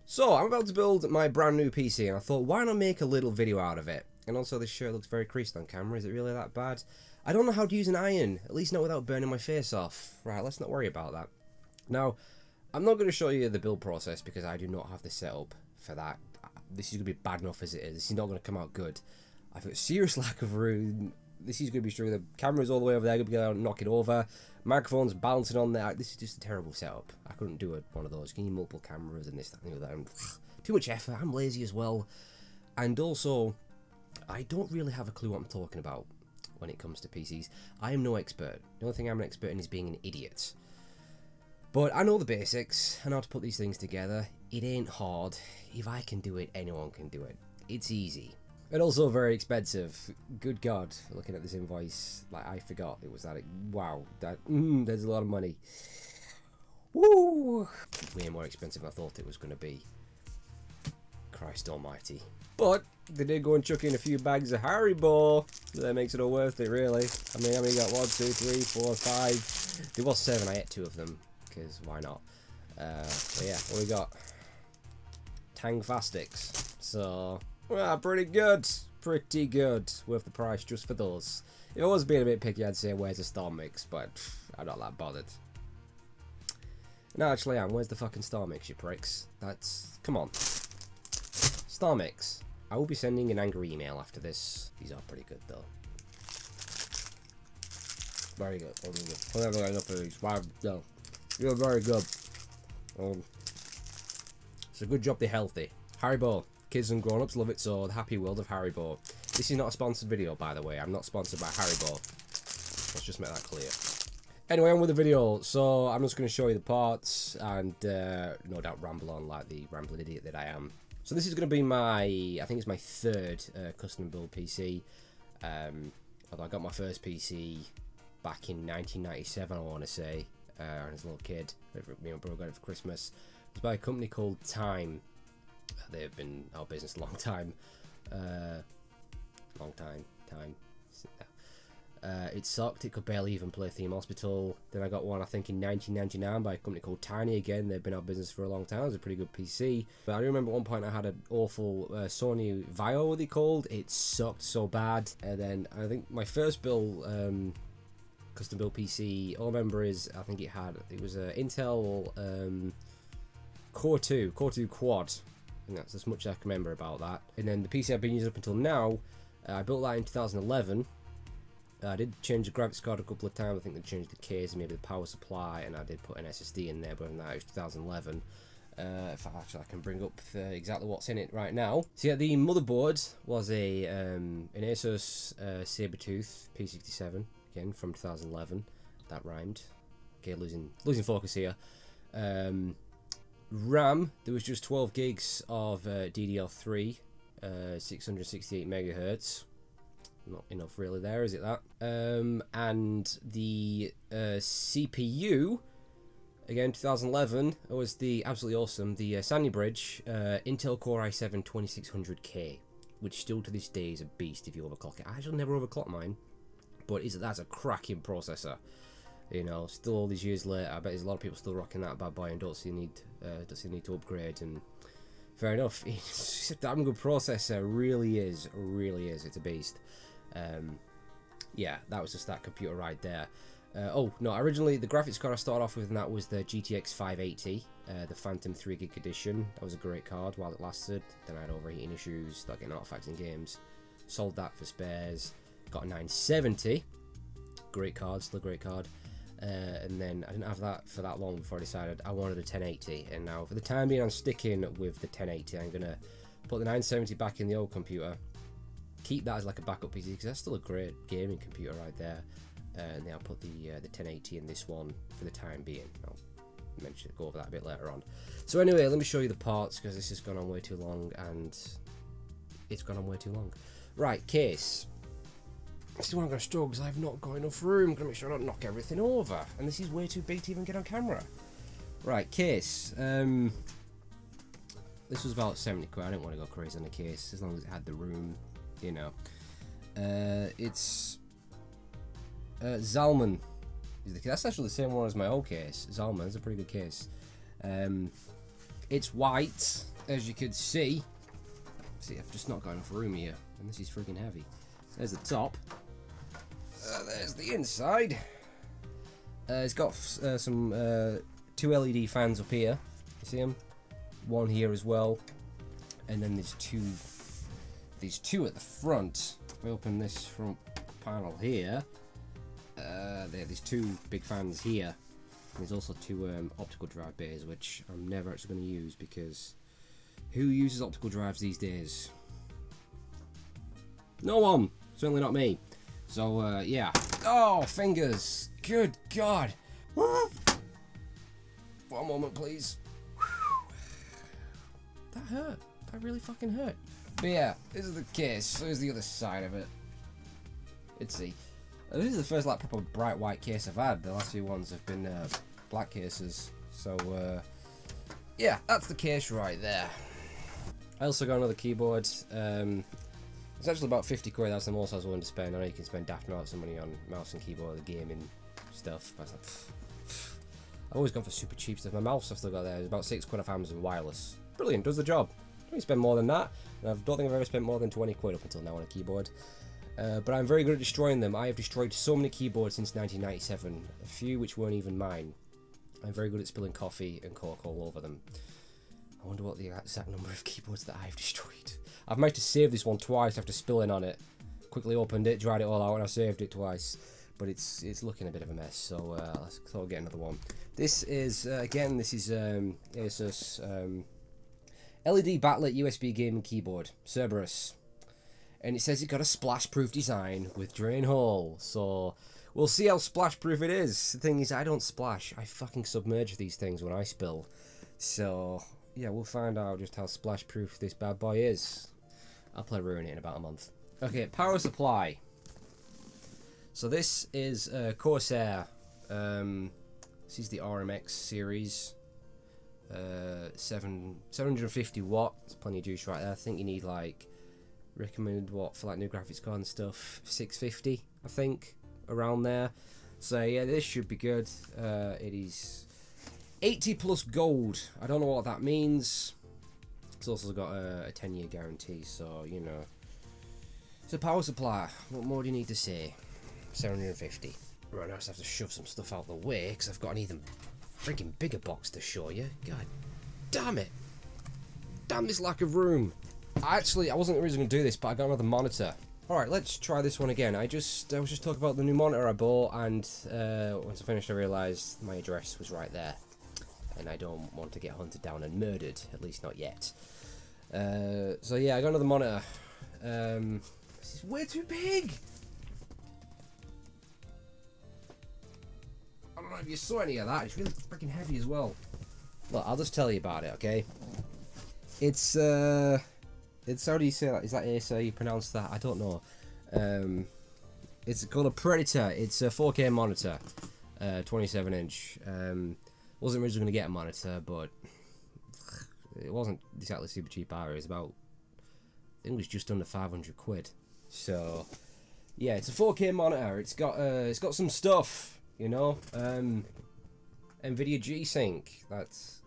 So, I'm about to build my brand new PC, and I thought, why not make a little video out of it? And also, this shirt looks very creased on camera. Is it really that bad? I don't know how to use an iron, at least not without burning my face off. Right, let's not worry about that. Now, I'm not going to show you the build process because I do not have the setup for that. This is going to be bad enough as it is. This is not going to come out good. I've got a serious lack of room. This is going to be true. The camera's all the way over there. I'm going to be able to knock it over. Microphone's bouncing on there. This is just a terrible setup. I couldn't do one of those. You need multiple cameras and this, that, and the other. Too much effort. I'm lazy as well. And also, I don't really have a clue what I'm talking about when it comes to PCs. I am no expert. The only thing I'm an expert in is being an idiot. But I know the basics. I know how to put these things together. It ain't hard. If I can do it, anyone can do it. It's easy. And also very expensive. Good God, looking at this invoice, like I forgot it was that. Wow, there's a lot of money. Woo! Way more expensive than I thought it was going to be. Christ almighty. But they did go and chuck in a few bags of Haribo. So that makes it all worth it, really. I mean, how many got? 1, 2, 3, 4, 5. There was 7. I ate 2 of them because why not? But yeah, what we got? Tang Fastics. So. Well, pretty good. Pretty good. Worth the price just for those. If I was being a bit picky, I'd say where's the Star Mix, but I'm not that bothered. No, actually I am. Where's the fucking Star Mix, you pricks? That's... Come on. Star Mix. I will be sending an angry email after this. These are pretty good, though. Very good. I'll never get enough of these. Wow, no. You're very good. It's a good job they're healthy. Haribo. Kids and grown-ups love it, so the happy world of Haribo. This is not a sponsored video, by the way. I'm not sponsored by Haribo. Let's just make that clear. Anyway, on with the video. So I'm just going to show you the parts and no doubt ramble on like the rambling idiot that I am. So this is going to be my, I think it's my 3rd custom build PC. Although I got my first PC back in 1997, I want to say, as a little kid. Me and my brother got it for Christmas. It's by a company called Time. They've been out of business a long time. It sucked. It could barely even play Theme Hospital. Then I got one, I think, in 1999 by a company called Tiny. Again, they've been out of business for a long time. It was a pretty good PC. But I do remember at one point I had an awful Sony Vaio, what they called. It sucked so bad. And then I think my first build, custom build PC, all I remember is I think it was an Intel Core 2 Quad. And that's as much as I can remember about that. And then the PC I've been using up until now, I built that in 2011. I did change the graphics card a couple of times. I think they changed the case, maybe the power supply, and I did put an SSD in there, but other than that, it was 2011. If I can bring up exactly what's in it right now. So yeah, the motherboard was an Asus Sabertooth P67, again from 2011. That rhymed. Okay, losing focus here. RAM, there was just 12 gigs of DDR3, 668 megahertz. Not enough really there, is it that? And the CPU, again 2011, it was the absolutely awesome, the Sandy Bridge Intel Core i7 2600K, which still to this day is a beast if you overclock it. I actually never overclock mine, but that's a cracking processor. You know, still all these years later, I bet there's a lot of people still rocking that bad boy and don't see need to upgrade. And fair enough, it's a damn good processor, really is. It's a beast. Yeah, that was just that computer right there. Oh no, originally the graphics card I started off with, and that was the GTX 580, the Phantom 3GB edition. That was a great card while it lasted. Then I had overheating issues, started getting artifacts in games. Sold that for spares. Got a 970. Great card, still a great card. And then I didn't have that for that long before I decided I wanted a 1080, and now for the time being I'm sticking with the 1080. I'm gonna put the 970 back in the old computer, keep that as like a backup PC because that's still a great gaming computer right there, and then I'll put the 1080 in this one for the time being. I'll go over that a bit later on. So anyway, let me show you the parts because this has gone on way too long, and it's gone on way too long. Right, case. This is where I'm going to struggle because I've not got enough room. I'm going to make sure I don't knock everything over. And this is way too big to even get on camera. Right, case. This was about 70 quid. I didn't want to go crazy on the case as long as it had the room, you know. It's Zalman. That's actually the same one as my old case. Zalman is a pretty good case. It's white. as you can see, I've just not got enough room here, and this is freaking heavy. There's the top. There's the inside. It's got some 2 LED fans up here. You see them? One here as well, and then there's two at the front. If we open this front panel here, there's 2 big fans here. And there's also 2 optical drive bays, which I'm never actually going to use because who uses optical drives these days? No one. Certainly not me. So yeah. Oh, fingers. Good God. One moment, please. That hurt. That really fucking hurt. But yeah, this is the case. So here's the other side of it. Let's see. This is the first like proper bright white case I've had. The last few ones have been black cases. So yeah, that's the case right there. I also got another keyboard. It's actually about 50 quid. That's the most I was willing to spend. I know you can spend daft amounts of money on mouse and keyboard, the gaming stuff. But I was like, I've always gone for super cheap stuff. My mouse I've still got there. It's about 6 quid off Amazon wireless. Brilliant, does the job. Don't spend more than that. And I don't think I've ever spent more than 20 quid up until now on a keyboard. But I'm very good at destroying them. I have destroyed so many keyboards since 1997. A few which weren't even mine. I'm very good at spilling coffee and Coke all over them. I wonder what the exact number of keyboards that I've destroyed. I've managed to save this one twice after spilling on it. Quickly opened it, dried it all out, and I saved it twice. But it's looking a bit of a mess, so let's get another one. This is, again, this is Asus LED backlit USB gaming keyboard, Cerberus. And it says it's got a splash-proof design with drain hole, so we'll see how splash-proof it is. The thing is, I don't splash, I fucking submerge these things when I spill. So, yeah, we'll find out just how splash-proof this bad boy is. I'll play Ruin it in about a month. Okay, power supply. So this is Corsair. This is the RMX series. 750 watt. It's plenty of juice right there. I think you need like recommended watt for like new graphics card and stuff. 650, I think, around there. So yeah, this should be good. It is 80 plus gold. I don't know what that means. It's also got a 10-year guarantee, so you know. It's a power supply. What more do you need to say? 750. Right, now I just have to shove some stuff out the way because I've got an even freaking bigger box to show you. God damn it. Damn this lack of room. I wasn't originally going to do this, but I got another monitor. Alright, let's try this one again. I was just talking about the new monitor I bought, and once I finished I realised my address was right there. And I don't want to get hunted down and murdered, at least not yet. So yeah, I got another monitor. This is way too big! I don't know if you saw any of that, it's really freaking heavy as well. Look, I'll just tell you about it, okay? It's how do you say that? Is that Acer? You pronounce that? I don't know. It's called a Predator. It's a 4K monitor, 27 inch. Wasn't originally going to get a monitor, but it wasn't exactly super cheap either. It was about, I think it was just under 500 quid. So yeah, it's a 4K monitor. It's got some stuff, you know. NVIDIA G-Sync. That's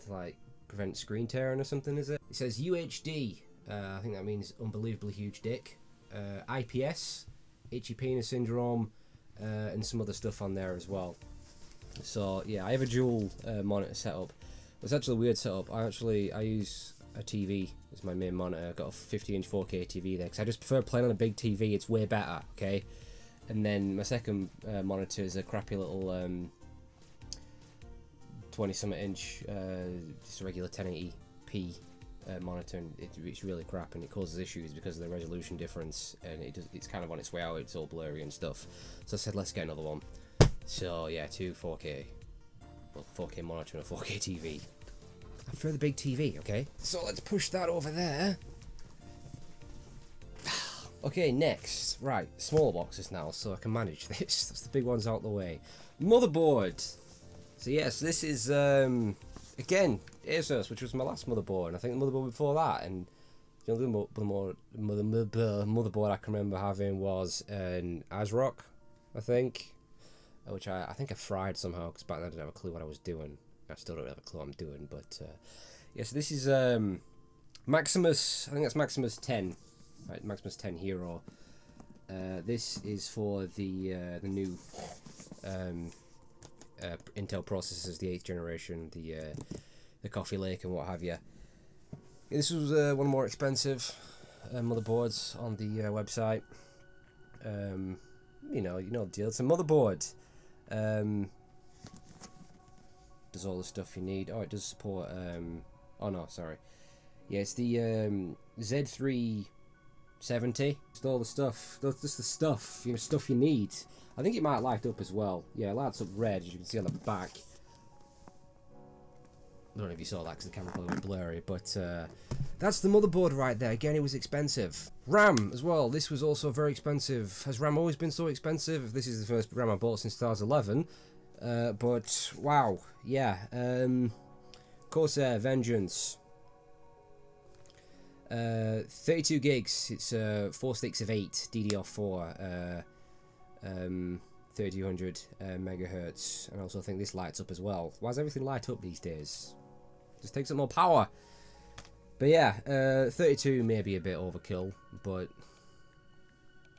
to like prevent screen tearing or something, is it? It says UHD. I think that means unbelievably huge dick. IPS, itchy penis syndrome, and some other stuff on there as well. So yeah, I have a dual monitor setup. It's actually a weird setup. I use a TV as my main monitor. I've got a 50-inch 4K TV there because I just prefer playing on a big TV. It's way better, okay? And then my second monitor is a crappy little 20-something inch, just a regular 1080p monitor, and it's really crap, and it causes issues because of the resolution difference, and it's kind of on its way out. It's all blurry and stuff. So I said, let's get another one. So yeah, 2 4K, well, 4K monitor and a 4K TV. I prefer the big TV, okay? So let's push that over there. Okay, next, right, smaller boxes now, so I can manage this. That's the big ones out the way. Motherboard. So yes, this is again Asus, which was my last motherboard, and I think the motherboard before that, and the only motherboard I can remember having was an ASRock, I think, which I think I fried somehow because back then I didn't have a clue what I was doing. I still don't have a clue what I'm doing, but Yes, this is Maximus. I think that's Maximus 10. Right, Maximus 10 Hero. This is for the new Intel processors, the 8th generation, the Coffee Lake and what have you. This was one of the more expensive motherboards on the website. You know the deal. It's a motherboard. Does all the stuff you need. Oh, it does support. Oh no, sorry. Yeah, it's the Z370. Just all the stuff. That's just the stuff. You know, stuff you need. I think it might light up as well. Yeah, it lights up red, as you can see on the back. I don't know if you saw that because the camera was a bit blurry, but that's the motherboard right there. Again, it was expensive. RAM as well. This was also very expensive. Has RAM always been so expensive? This is the first RAM I bought since 2011. But wow, yeah. Corsair Vengeance. 32 gigs. It's 4 sticks of 8 DDR4. 3200 megahertz, and I also think this lights up as well. Why does everything light up these days? Just takes up more power. But yeah, 32 may be a bit overkill, but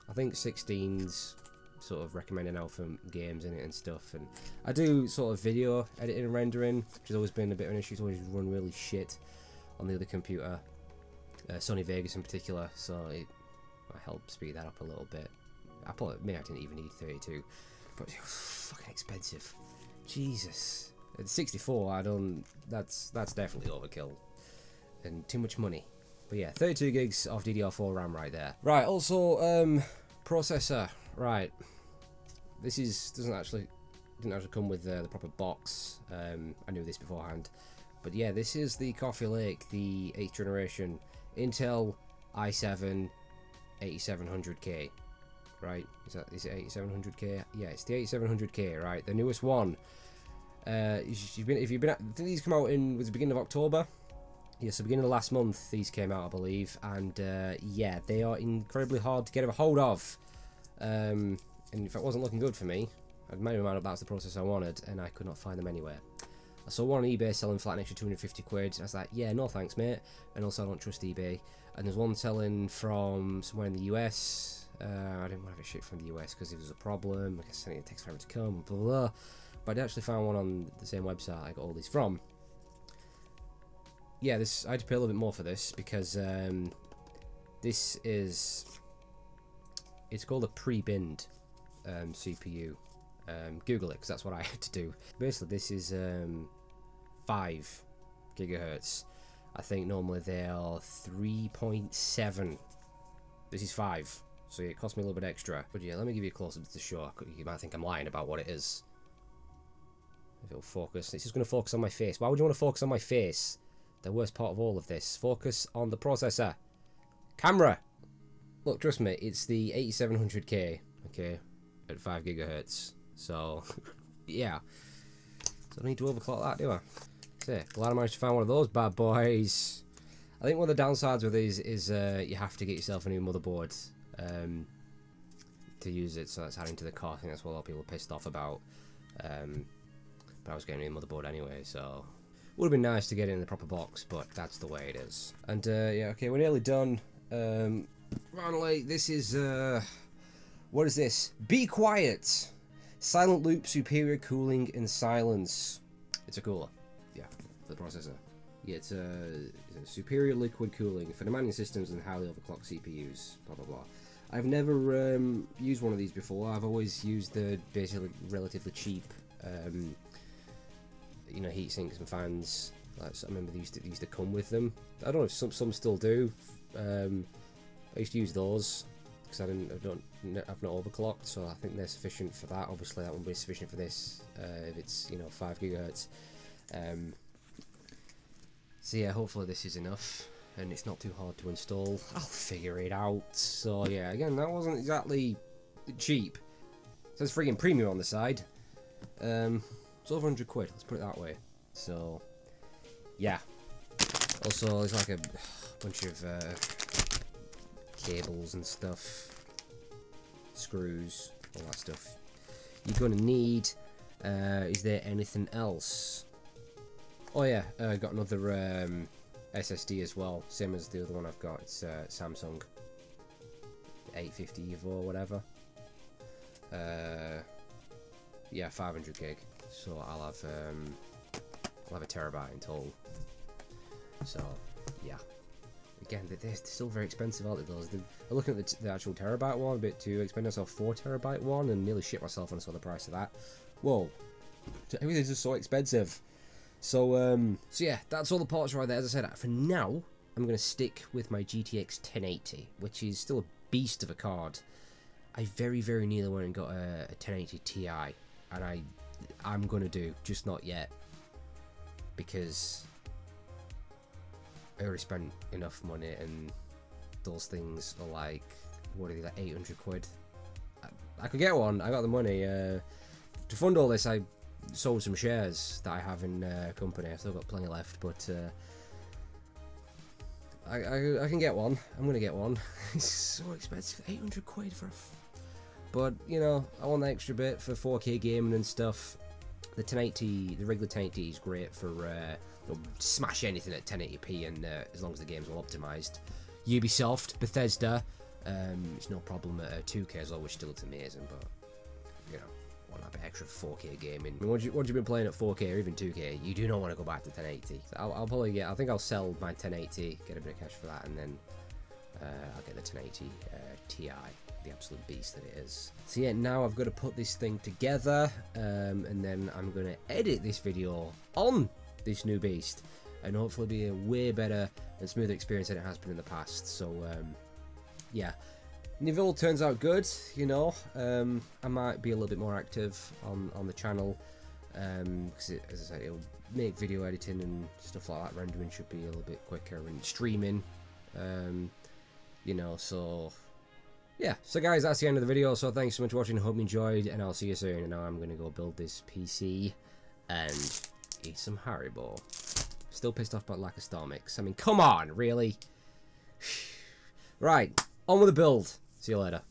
I think 16's sort of recommended now for games in it and stuff. And I do sort of video editing and rendering, which has always been a bit of an issue. It's always run really shit on the other computer, Sony Vegas in particular, so it might help speed that up a little bit. Maybe I didn't even need 32, but it was fucking expensive. Jesus. At 64, I don't. That's definitely overkill and too much money. But yeah, 32 gigs of DDR4 RAM right there. Right. Also, processor. Right. This didn't actually come with the proper box. I knew this beforehand, but yeah, this is the Coffee Lake, the 8th generation Intel i7 8700K. Right, is it 8700K? Yeah, it's the 8700K, right, the newest one. If you've been at, these come out was the beginning of October. Yes, the beginning of last month these came out, I believe, and yeah, they are incredibly hard to get a hold of. And if it wasn't looking good for me, I'd made my mind up that was the process I wanted, and I could not find them anywhere. I saw one on eBay selling for like an extra 250 quid. I was like, yeah, no thanks, mate. And also, I don't trust eBay. And there's one selling from somewhere in the US. I didn't want to have it shipped from the US because it was a problem. I guess it takes forever to come, blah, blah, blah. But I actually found one on the same website I got all these from. Yeah, I had to pay a little bit more for this because this is... It's called a pre-binned CPU. Google it because that's what I had to do. Basically, this is 5 gigahertz. I think normally they are 3.7. This is 5. So yeah, it cost me a little bit extra. But yeah, let me give you a close-up to show. You might think I'm lying about what it is. If it'll focus. It's just going to focus on my face. Why would you want to focus on my face? The worst part of all of this. Focus on the processor. Camera! Look, trust me, it's the 8700K, okay, at 5 gigahertz. So, yeah. So I don't need to overclock that, do I? So, glad I managed to find one of those bad boys. I think one of the downsides with these is you have to get yourself a new motherboard to use it, so that's adding to the cost. I think that's what a lot of people are pissed off about. But I was getting a new motherboard anyway, so would have been nice to get it in the proper box, but that's the way it is. And yeah, okay, we're nearly done. Finally, this is what is this? Be quiet. Silent loop, superior cooling and silence. It's a cooler, yeah, for the processor. Yeah, it's a superior liquid cooling for demanding systems and highly overclocked CPUs. Blah blah blah. I've never used one of these before. I've always used the basically relatively cheap, you know, heat sinks and fans. Like, I remember these used to come with them. I don't know if some still do. I used to use those because I've not overclocked, so I think they're sufficient for that. Obviously, that won't be sufficient for this if it's, you know, 5 gigahertz. So yeah, hopefully this is enough and it's not too hard to install. I'll figure it out. So yeah, again, that wasn't exactly cheap. It says freaking premium on the side. It's over 100 quid, let's put it that way. So yeah. Also, there's like a bunch of cables and stuff, screws, all that stuff you're gonna need. Is there anything else? Oh yeah, got another SSD as well, same as the other one I've got. It's Samsung 850 Evo or whatever. Yeah, 500 gig. So I'll have a terabyte in total. So yeah. Again, they're still very expensive, aren't they? Those. I'm looking at the actual terabyte one, a bit too expensive. I saw 4 terabyte one and nearly shit myself when I saw the price of that. Whoa, everything's just so expensive. So yeah, that's all the parts right there. As I said, for now, I'm gonna stick with my GTX 1080, which is still a beast of a card. I very nearly went and got a 1080 Ti, and I'm gonna do, just not yet, because I already spent enough money, and those things are like, what are they, like 800 quid? I could get one. I got the money. To fund all this, I sold some shares that I have in company. I've still got plenty left, but I can get one. I'm gonna get one. It's so expensive, 800 quid for a... But, you know, I want the extra bit for 4K gaming and stuff. The 1080, the regular 1080 is great for you'll smash anything at 1080p, and as long as the game's all optimized. Ubisoft, Bethesda, it's no problem at 2K as well, which still looks amazing, but, you know, want a bit extra 4K gaming. I mean, once you've been playing at 4K or even 2K, you do not want to go back to 1080. So I'll probably get, I think I'll sell my 1080, get a bit of cash for that, and then I'll get the 1080 Ti, the absolute beast that it is. So yeah, now I've got to put this thing together, and then I'm going to edit this video on this new beast, and hopefully be a way better and smoother experience than it has been in the past. So yeah, and if it all turns out good, you know, I might be a little bit more active on the channel, because as I said, it'll make video editing and stuff like that, rendering should be a little bit quicker, and streaming, you know. So yeah, so guys, that's the end of the video. So thanks so much for watching, hope you enjoyed, and I'll see you soon. And now I'm going to go build this PC and eat some Haribo. Still pissed off about lack of Star Mix. I mean, come on, really? Right, on with the build. See you later.